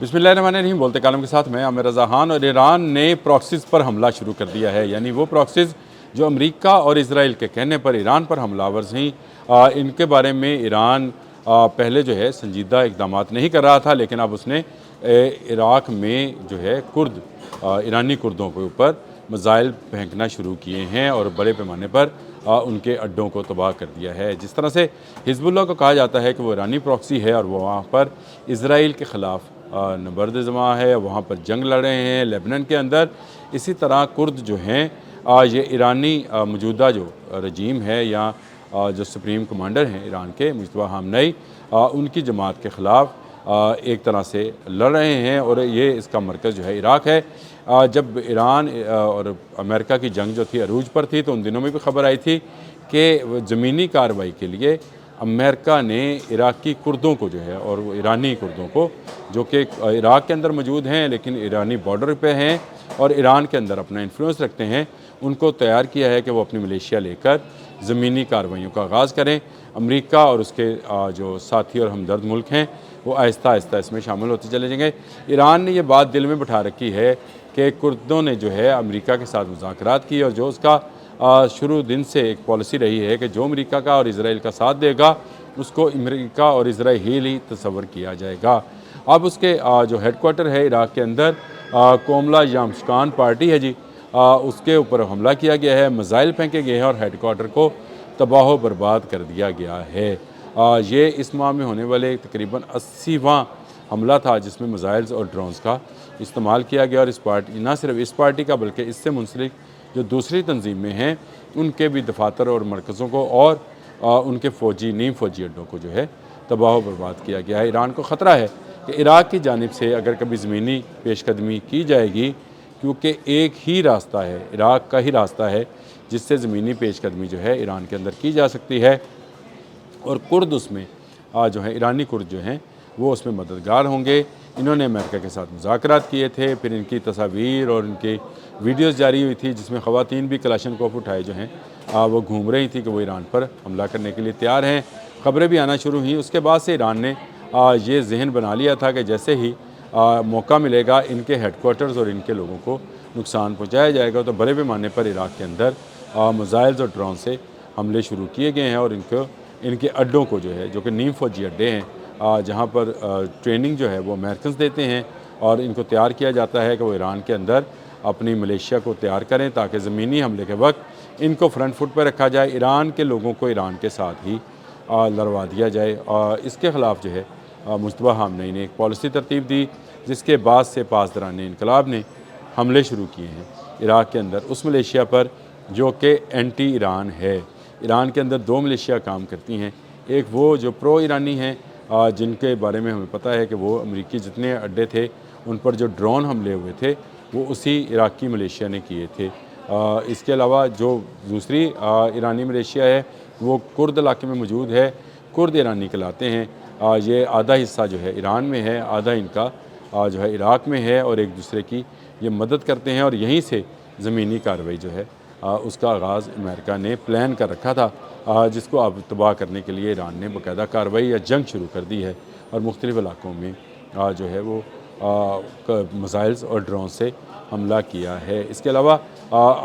बिस्मिल्लाहिर्रहमानिर्रहीम। बोलते कालम के साथ मैं आमिर रज़ा खान। और ईरान ने प्रॉक्सीज़ पर हमला शुरू कर दिया है, यानी वो प्रॉक्सीज़ जो अमेरिका और इज़राइल के कहने पर ईरान पर हमलावर हैं। इनके बारे में ईरान पहले जो है संजीदा इक़दामात नहीं कर रहा था, लेकिन अब उसने इराक़ में जो है ईरानी कुर्दों के ऊपर मिसाइल फेंकना शुरू किए हैं और बड़े पैमाने पर उनके अड्डों को तबाह कर दिया है। जिस तरह से हिज़्बुल्लाह को कहा जाता है कि वो ईरानी प्रॉक्सी है और वो वहाँ पर इज़राइल के ख़िलाफ़ नबर्द जमा है, वहाँ पर जंग लड़ रहे हैं लेबनान के अंदर। इसी तरह कुर्द जो हैं ये ईरानी मौजूदा जो रजीम है या जो सुप्रीम कमांडर हैं ईरान के मुस्तफ़ा ख़ामनेई, उनकी जमात के ख़िलाफ़ एक तरह से लड़ रहे हैं। और ये इसका मरकज़ जो है इराक़ है। जब ईरान और अमेरिका की जंग जो थी अरूज पर थी, तो उन दिनों में भी ख़बर आई थी कि ज़मीनी कार्रवाई के लिए अमेरिका ने इराक़ी कुर्दों को जो है और ईरानी कुर्दों को, जो कि इराक़ के अंदर मौजूद हैं लेकिन ईरानी बॉर्डर पे हैं और ईरान के अंदर अपना इन्फ्लुएंस रखते हैं, उनको तैयार किया है कि वो अपनी मिलिशिया लेकर ज़मीनी कार्रवाइयों का आगाज़ करें। अमेरिका और उसके जो साथी और हमदर्द मुल्क हैं वो आहिस्ता आहिस्ता इसमें शामिल होते चले जाएंगे। ईरान ने ये बात दिल में बिठा रखी है कि कुर्दों ने जो है अमेरिका के साथ मुज़ाकरात की और जो उसका शुरू दिन से एक पॉलिसी रही है कि जो अमेरिका का और इज़राइल का साथ देगा उसको अमेरिका और इज़राइल ही तस्वर किया जाएगा। अब उसके जो हेडक्वार्टर है इराक़ के अंदर कोमला यामश्कान पार्टी है जी, उसके ऊपर हमला किया गया है, मिसाइल फेंके गए हैं और हेडक्वार्टर को तबाह व बर्बाद कर दिया गया है। ये इस माह में होने वाले तकरीबन 80वां हमला था जिसमें मिसाइल्स और ड्रोन्स का इस्तेमाल किया गया। और इस पार्टी, ना सिर्फ इस पार्टी का बल्कि इससे मुंसलिक जो दूसरी तंजीमें हैं उनके भी दफातर और मरकज़ों को और उनके फ़ौजी नीम फ़ौजी अड्डों को जो है तबाह बर्बाद किया गया है। ईरान को ख़तरा है कि इराक़ की जानिब से अगर कभी ज़मीनी पेशकदमी की जाएगी, क्योंकि एक ही रास्ता है, इराक़ का ही रास्ता है जिससे ज़मीनी पेशकदमी जो है ईरान के अंदर की जा सकती है। और कुर्द उसमें जो है ईरानी कुर्द जो हैं वो उसमें मददगार होंगे। इन्होंने अमेरिका के साथ मुज़ाकरात किए थे, फिर इनकी तस्वीर और इनकी वीडियोज़ जारी हुई थी जिसमें ख़वातीन भी कलाशनकोफ उठाए जो हैं वो घूम रही थी कि वो ईरान पर हमला करने के लिए तैयार हैं। ख़बरें भी आना शुरू हुई। उसके बाद से ईरान ने ये जहन बना लिया था कि जैसे ही मौका मिलेगा इनके हेडक्वार्टर्स और इनके लोगों को नुकसान पहुँचाया जाएगा। तो बड़े पैमाने पर इराक़ के अंदर मिसाइल्स और ड्रोन से हमले शुरू किए गए हैं और इनके अड्डों को जो है, जो कि नीम फ़ौजी अड्डे हैं जहाँ पर ट्रेनिंग जो है वो अमेरिकन्स देते हैं और इनको तैयार किया जाता है कि वो ईरान के अंदर अपनी मलेशिया को तैयार करें ताकि ज़मीनी हमले के वक्त इनको फ्रंट फुट पर रखा जाए, ईरान के लोगों को ईरान के साथ ही लड़वा दिया जाए। इसके ख़िलाफ़ जो है मुस्तफ़ा ख़ामनेई ने एक पॉलिसी तरतीब दी जिसके बाद से पासदारान इनकलाब ने हमले शुरू किए हैं इराक़ के अंदर उस मलेशिया पर जो कि एंटी ईरान है। ईरान के अंदर दो मलेशिया काम करती हैं, एक वो जो प्रो ईरानी हैं जिनके बारे में हमें पता है कि वो अमेरिकी जितने अड्डे थे उन पर जो ड्रोन हमले हुए थे वो उसी इराक़ी मलेशिया ने किए थे। इसके अलावा जो दूसरी ईरानी मलेशिया है वो कुर्द इलाके में मौजूद है, कुर्द ईरानी कहलाते हैं। ये आधा हिस्सा जो है ईरान में है, आधा इनका जो है इराक़ में है और एक दूसरे की ये मदद करते हैं। और यहीं से ज़मीनी कार्रवाई जो है उसका आगाज़ अमेरिका ने प्लान कर रखा था जिसको अब तबाह करने के लिए ईरान ने बाकायदा कार्रवाई या जंग शुरू कर दी है और मुख्तलिफ़ इलाक़ों में जो है वो मिसाइल्स और ड्रोन से हमला किया है। इसके अलावा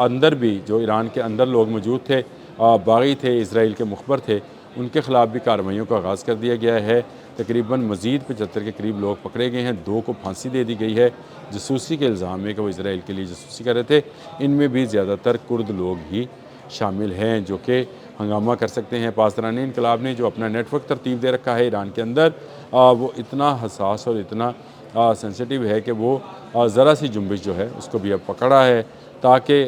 अंदर भी जो ईरान के अंदर लोग मौजूद थे, बागी थे, इज़राइल के मुखबर थे, उनके ख़िलाफ़ भी कार्रवाइयों का आगाज़ कर दिया गया है। तकरीबन मज़ीद 75 के करीब लोग पकड़े गए हैं, 2 को फांसी दे दी गई है जासूसी के इल्ज़ाम में कि वो इज़राइल के लिए जासूसी कर रहे थे। इनमें भी ज़्यादातर कुर्द लोग ही शामिल हैं जो कि हंगामा कर सकते हैं। पासदारान इनकलाब ने जो अपना नेटवर्क तरतीब दे रखा है ईरान के अंदर वो इतना हसास और इतना सेंसिटिव है कि वो ज़रा सी जुम्बिश जो है उसको भी अब पकड़ा है ताकि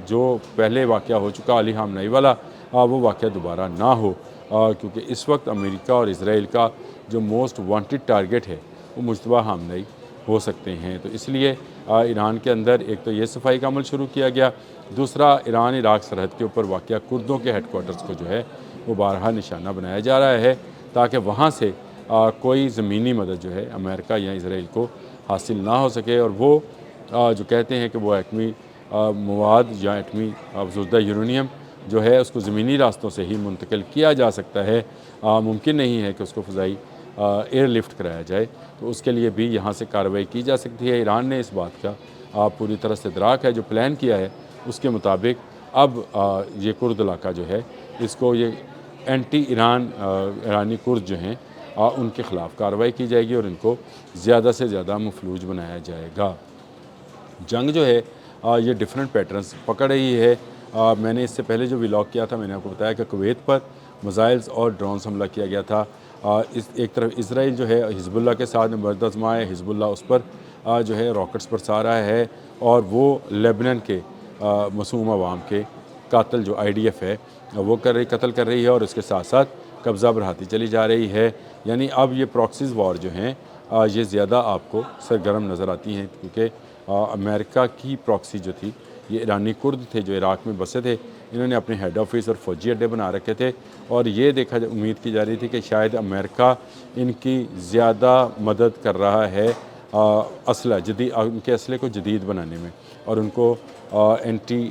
जो पहले वाक़या हो चुका अली ख़ामनेई वाला वो वाक़या दोबारा ना हो, क्योंकि इस वक्त अमेरिका और इज़राइल का जो मोस्ट वांटेड टारगेट है वो मुस्तफ़ा ख़ामनेई हो सकते हैं। तो इसलिए ईरान के अंदर एक तो ये सफाई का अमल शुरू किया गया, दूसरा ईरान इराक़ सरहद के ऊपर वाक़या कुर्दों के हेडक्वार्टर्स को जो है वो बारहा निशाना बनाया जा रहा है ताकि वहाँ से कोई ज़मीनी मदद जो है अमेरिका या इज़राइल को हासिल ना हो सके। और वो जो कहते हैं कि वो एटमी मवाद या एटमी अफज़ुदा यूरेनियम जो है उसको ज़मीनी रास्तों से ही मुंतकिल किया जा सकता है, मुमकिन नहीं है कि उसको फ़ज़ाई ایئر لفٹ کرایا جائے تو اس کے لیے بھی یہاں سے کارروائی کی جا سکتی ہے۔ ایران نے اس بات کا پوری طرح سے ادراک ہے، جو پلان کیا ہے اس کے مطابق اب یہ کرد علاقہ جو ہے اس کو یہ اینٹی ایرانی کرد جو ہیں ان کے خلاف کارروائی کی جائے گی اور ان کو زیادہ سے زیادہ مفلوج بنایا جائے گا۔ جنگ جو ہے یہ ڈیفرنٹ پیٹرنز پکڑ رہی ہے۔ میں نے اس سے پہلے جو ولاگ کیا تھا میں نے آپ کو بتایا کہ کویت پر میزائلز اور ڈرونز حملہ کیا گیا تھا۔ ایک طرف اسرائیل جو ہے حزب اللہ کے ساتھ مبارزہ آزما ہے، حزب اللہ اس پر جو ہے راکٹس برسا رہا ہے اور وہ لیبنان کے معصوم عوام کے قاتل جو IDF ہے وہ قتل کر رہی ہے اور اس کے ساتھ ساتھ قبضہ بڑھاتی چلی جا رہی ہے۔ یعنی اب یہ پراکسیز وار جو ہیں یہ زیادہ آپ کو سرگرم نظر آتی ہیں، کیونکہ امریکہ کی پراکسی جو تھی یہ ایرانی کرد تھے جو عراق میں بسے تھے، انہوں نے اپنے ہیڈ آفس اور فوجی اڈے بنا رکھے تھے اور یہ امید کی جا رہی تھی کہ شاید امریکہ ان کی زیادہ مدد کر رہا ہے اسلحہ جدید، ان کے اسلحے کو جدید بنانے میں اور ان کو اینٹی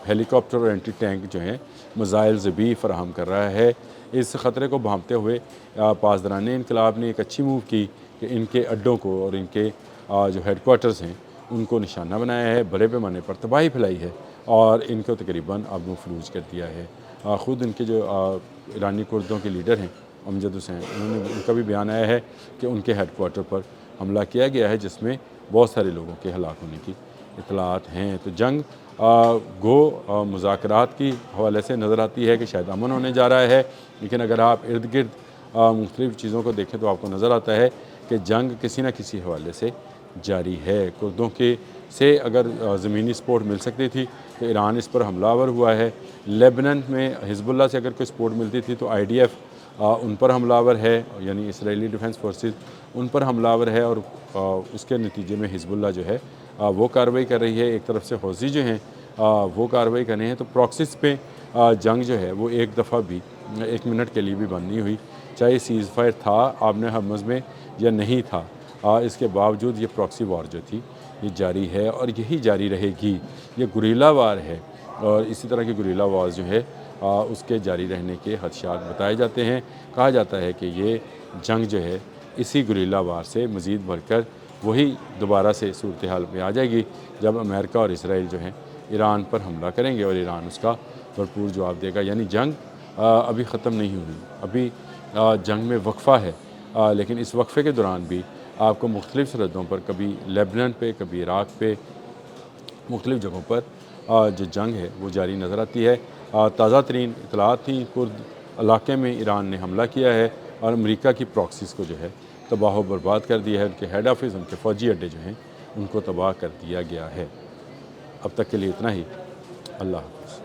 ہیلی کاپٹر اور اینٹی ٹینک جو ہیں میزائلز بھی فراہم کر رہا ہے۔ اس خطرے کو بھانپتے ہوئے پاسداران انقلاب نے ایک اچھی موو کی کہ ان کے اڈوں کو اور ان کے جو ہیڈ کوارٹرز ہیں ان کو نشانہ بنایا ہے، بڑے پیمانے پر تباہی پھیلائی ہے اور ان کو تقریباً اب مفلوج کر دیا ہے۔ خود ان کے جو ایرانی کردوں کے لیڈر ہیں امجد حسین، ان کا بھی بیان آیا ہے کہ ان کے ہیڈ کوارٹر پر حملہ کیا گیا ہے جس میں بہت سارے لوگوں کے ہلاک ہونے کی اطلاعات ہیں۔ تو جنگ مذاکرات کی حوالے سے نظر آتی ہے کہ شاید امن ہونے جا رہا ہے، لیکن اگر آپ ارد گرد مختلف چیزوں کو دیکھیں تو آپ کو نظر آتا ہے کہ جنگ کسی نہ کسی حوالے سے جاری ہے۔ کردوں سے اگر زمینی سپورٹ مل سکتی تھی تو ایران اس پر حملہ آور ہوا ہے۔ لیبنان میں حزب اللہ سے اگر کوئی سپورٹ ملتی تھی تو IDF ان پر حملہ آور ہے، یعنی اسرائیلی ڈیفنس فورسز ان پر حملہ آور ہے اور اس کے نتیجے میں حزب اللہ جو ہے وہ کارروائی کر رہی ہے۔ ایک طرف سے حوثی جو ہیں وہ کارروائی کر رہے ہیں، تو پراکسیز پہ جنگ جو ہے وہ ایک دفعہ بھی 1 منٹ کے لیے بھی بند نہیں ہوئی، چاہے سیز فائر تھا آبن حرمز میں یا نہیں تھا، اس کے باوجود یہ پراکسی وار جو تھی یہ جاری ہے اور یہی جاری رہے گی۔ یہ گریلا وار ہے اور اسی طرح کی گریلا وار جو ہے اس کے جاری رہنے کے خدشات بتائے جاتے ہیں۔ کہا جاتا ہے کہ یہ جنگ جو ہے اسی گریلا وار سے مزید بڑھ کر وہی دوبارہ سے صورتحال میں آ جائے گی جب امریکہ اور اسرائیل جو ہیں ایران پر حملہ کریں گے اور ایران اس کا بھرپور جواب دے گا۔ یعنی جنگ ابھی ختم نہیں ہوئی، ابھی جنگ میں وقفہ ہے، لیکن اس وقفے کے دوران بھی آپ کو مختلف سرحدوں پر کبھی لیبنان پہ کبھی عراق پہ مختلف جگہوں پر جو جنگ ہے وہ جاری نظر آتی ہے۔ تازہ ترین اطلاعات تھیں کرد علاقے میں ایران نے حملہ کیا ہے اور امریکہ کی پراکسیز کو جو ہے تباہ و برباد کر دیا ہے، ان کے ہیڈ آفس، ان کے فوجی اڈے جو ہیں ان کو تباہ کر دیا گیا ہے۔ اب تک کے لیے اتنا ہی، اللہ حافظ۔